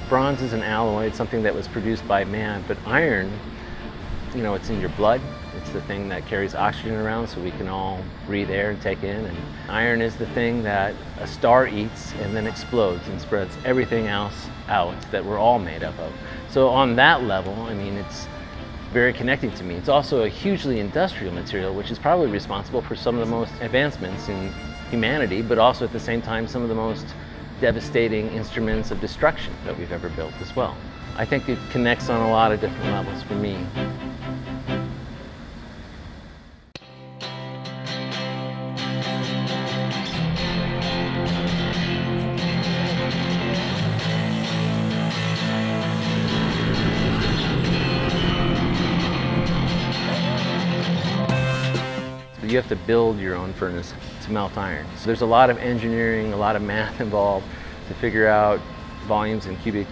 Bronze is an alloy, it's something that was produced by man, but iron, you know, it's in your blood. It's the thing that carries oxygen around so we can all breathe air and take in. And iron is the thing that a star eats and then explodes and spreads everything else out that we're all made up of. So on that level, I mean, it's very connecting to me. It's also a hugely industrial material, which is probably responsible for some of the most advancements in humanity, but also at the same time some of the most devastating instruments of destruction that we've ever built as well. I think it connects on a lot of different levels for me. You have to build your own furnace to melt iron. So there's a lot of engineering, a lot of math involved to figure out volumes and cubic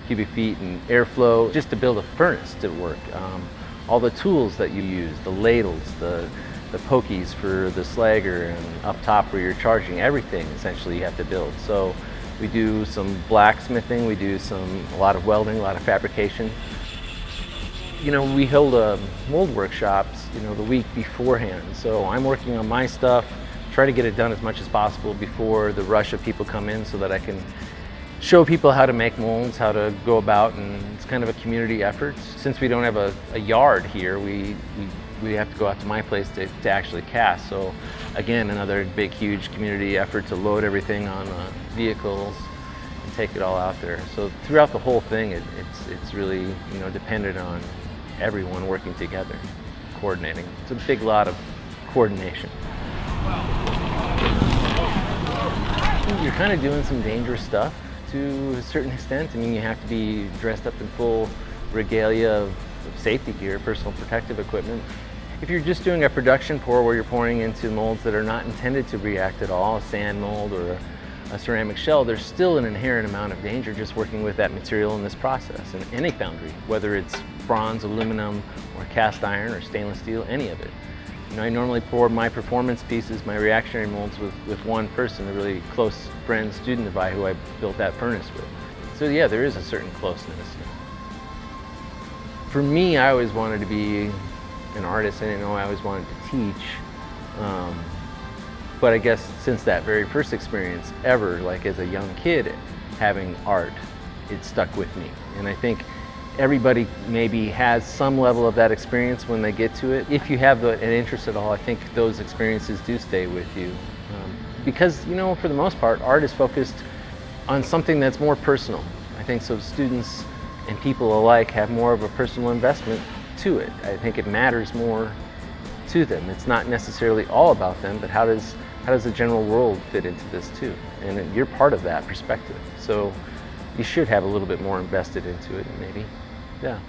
feet and airflow just to build a furnace to work. All the tools that you use, the ladles, the pokies for the slagger, and up top where you're charging, everything essentially you have to build. So we do some blacksmithing, we do a lot of welding, a lot of fabrication. You know, we hold mold workshops, you know, the week beforehand. So I'm working on my stuff, try to get it done as much as possible before the rush of people come in so that I can show people how to make molds, how to go about, and it's kind of a community effort. Since we don't have a yard here, we have to go out to my place to actually cast. So again, another big, huge community effort to load everything on vehicles and take it all out there. So throughout the whole thing, it's really, you know, dependent on everyone working together, coordinating. It's a big lot of coordination. You're kind of doing some dangerous stuff to a certain extent. I mean, you have to be dressed up in full regalia of safety gear, personal protective equipment. If you're just doing a production pour where you're pouring into molds that are not intended to react at all, a sand mold or a ceramic shell, there's still an inherent amount of danger just working with that material in this process. In any foundry, whether it's bronze, aluminum, or cast iron, or stainless steel, any of it. You know, I normally pour my performance pieces, my reactionary molds with one person, a really close friend, student of mine who I built that furnace with. So yeah, there is a certain closeness. For me, I always wanted to be an artist. I didn't know I always wanted to teach. But I guess since that very first experience ever, like as a young kid, having art, it stuck with me. And I think everybody maybe has some level of that experience when they get to it. If you have an interest at all, I think those experiences do stay with you. Because, you know, for the most part, art is focused on something that's more personal. I think so students and people alike have more of a personal investment to it. I think it matters more to them. It's not necessarily all about them, but how does the general world fit into this too? And you're part of that perspective. So you should have a little bit more invested into it, maybe. Yeah.